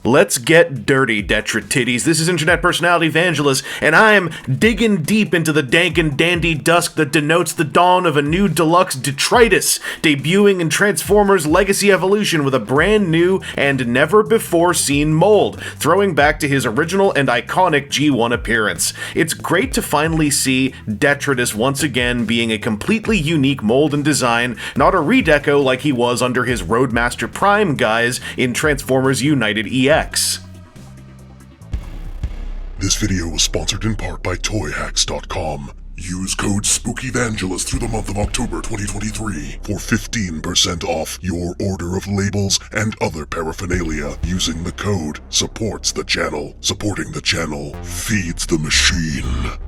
Let's get dirty, Detritus. This is internet personality Vangelus, and I'm digging deep into the dank and dandy dusk that denotes the dawn of a new Deluxe Detritus, debuting in Transformers Legacy Evolution with a brand new and never-before-seen mold, throwing back to his original and iconic G1 appearance. It's great to finally see Detritus once again being a completely unique mold and design, not a redeco like he was under his Roadmaster Prime guise in Transformers United EX. This video was sponsored in part by ToyHacks.com. Use code SPOOKYVANGELUS through the month of October 2023 for 15% off your order of labels and other paraphernalia. Using the code supports the channel. Supporting the channel feeds the machine.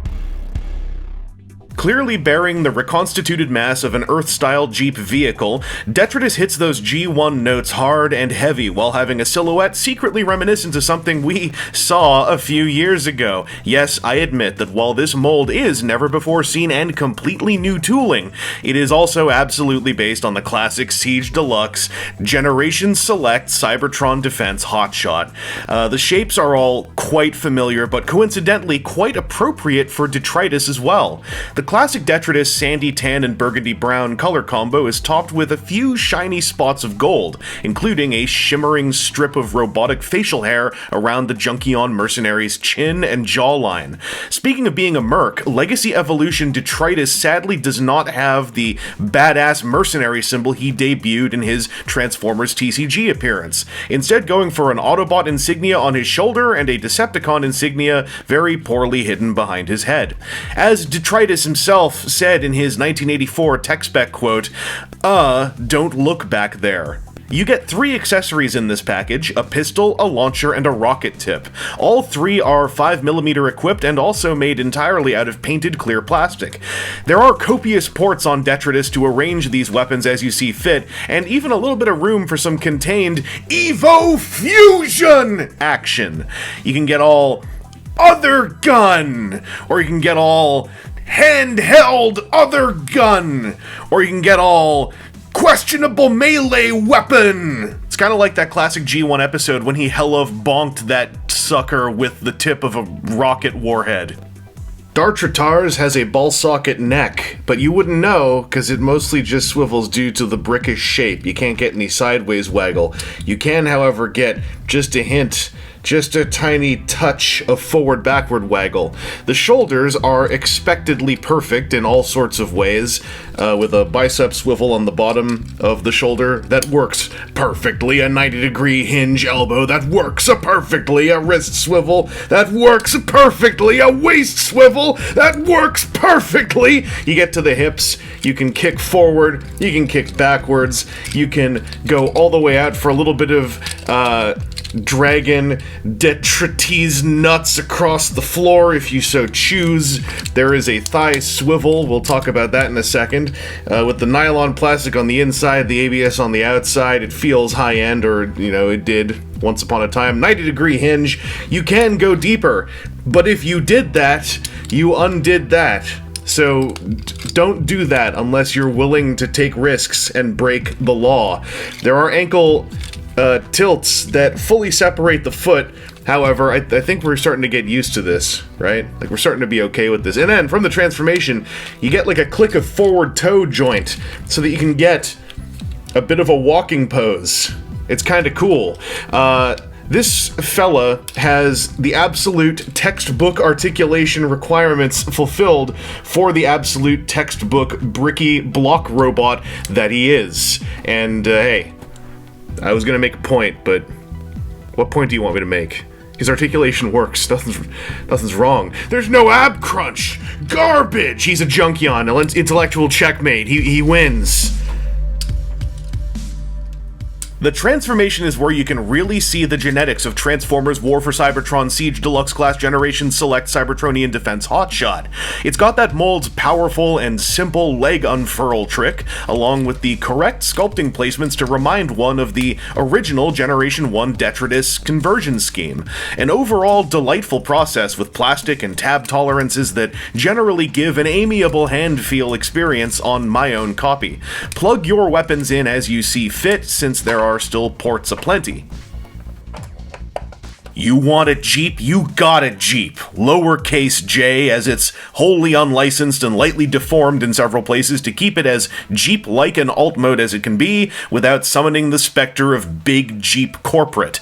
Clearly bearing the reconstituted mass of an Earth-style Jeep vehicle, Detritus hits those G1 notes hard and heavy while having a silhouette secretly reminiscent of something we saw a few years ago. Yes, I admit that while this mold is never-before-seen and completely new tooling, it is also absolutely based on the classic Siege Deluxe Generation Select Cybertron Defense Hotshot. The shapes are all quite familiar, but coincidentally quite appropriate for Detritus as well. The classic Detritus sandy tan and burgundy brown color combo is topped with a few shiny spots of gold, including a shimmering strip of robotic facial hair around the Junkion mercenary's chin and jawline. Speaking of being a merc, Legacy Evolution Detritus sadly does not have the badass mercenary symbol he debuted in his Transformers TCG appearance, instead going for an Autobot insignia on his shoulder and a Decepticon insignia very poorly hidden behind his head. As Detritus himself said in his 1984 tech spec quote, don't look back there. You get 3 accessories in this package, a pistol, a launcher, and a rocket tip. All 3 are 5mm equipped and also made entirely out of painted clear plastic. There are copious ports on Detritus to arrange these weapons as you see fit, and even a little bit of room for some contained EVO Fusion action. You can get all other gun, or you can get all handheld other gun, or you can get all questionable melee weapon. It's kind of like that classic G1 episode when he hella bonked that sucker with the tip of a rocket warhead. Detritus has a ball socket neck, but you wouldn't know because it mostly just swivels due to the brickish shape. You can't get any sideways waggle. You can, however, get just a hint, just a tiny touch of forward-backward waggle. The shoulders are expectedly perfect in all sorts of ways, with a bicep swivel on the bottom of the shoulder that works perfectly, a 90-degree hinge elbow that works perfectly, a wrist swivel that works perfectly, a waist swivel that works perfectly. You get to the hips, you can kick forward, you can kick backwards, you can go all the way out for a little bit of dragon Detritus nuts across the floor if you so choose. There is a thigh swivel, we'll talk about that in a second. With the nylon plastic on the inside, the ABS on the outside, it feels high-end, or, it did once upon a time. 90-degree hinge, you can go deeper, but if you did that, you undid that. So don't do that unless you're willing to take risks and break the law. There are ankle tilts that fully separate the foot. However, I think we're starting to get used to this, right? Like, we're starting to be okay with this. And then, from the transformation, you get like a click of forward toe joint so that you can get a bit of a walking pose. It's kind of cool. This fella has the absolute textbook articulation requirements fulfilled for the absolute textbook bricky block robot that he is. And, hey, I was gonna make a point, but what point do you want me to make? His articulation works. Nothing's wrong. There's no ab crunch. Garbage. He's a Junkion. Intellectual checkmate. He wins. The transformation is where you can really see the genetics of Transformers War for Cybertron Siege Deluxe Class Generation Select Cybertronian Defense Hotshot. It's got that mold's powerful and simple leg unfurl trick, along with the correct sculpting placements to remind one of the original Generation 1 Detritus conversion scheme. An overall delightful process with plastic and tab tolerances that generally give an amiable hand-feel experience on my own copy. Plug your weapons in as you see fit, since there are still ports aplenty. You want a Jeep? You got a Jeep. Lowercase j, as it's wholly unlicensed and lightly deformed in several places to keep it as Jeep-like and alt mode as it can be without summoning the specter of big Jeep corporate.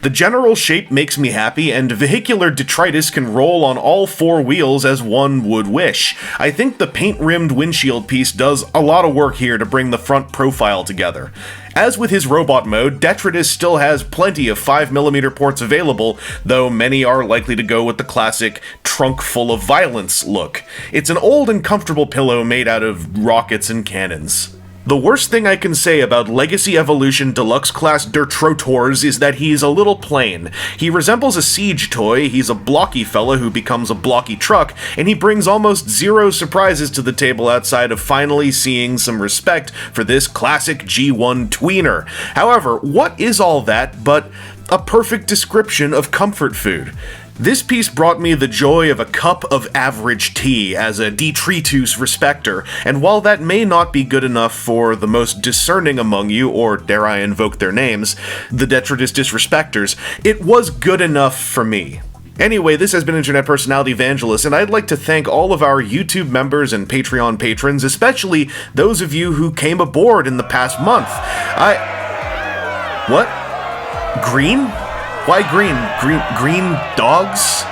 The general shape makes me happy, and vehicular detritus can roll on all four wheels as one would wish. I think the paint-rimmed windshield piece does a lot of work here to bring the front profile together. As with his robot mode, Detritus still has plenty of 5mm ports available, though many are likely to go with the classic trunk full of violence look. It's an old and comfortable pillow made out of rockets and cannons. The worst thing I can say about Legacy Evolution Deluxe Class Detrotors is that he's a little plain. He resembles a siege toy, he's a blocky fella who becomes a blocky truck, and he brings almost zero surprises to the table outside of finally seeing some respect for this classic G1 tweener. However, what is all that but a perfect description of comfort food? This piece brought me the joy of a cup of average tea as a Detritus respecter, and while that may not be good enough for the most discerning among you, or dare I invoke their names, the Detritus disrespecters, it was good enough for me. Anyway, this has been Internet Personality Vangelus, and I'd like to thank all of our YouTube members and Patreon patrons, especially those of you who came aboard in the past month. What? Green? Why green? Green dogs?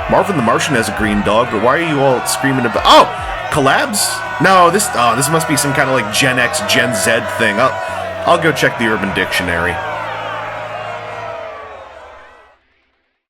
Marvin the Martian has a green dog, but why are you all screaming about— oh! Collabs? No, this must be some kind of like Gen X, Gen Z thing. I'll go check the Urban Dictionary.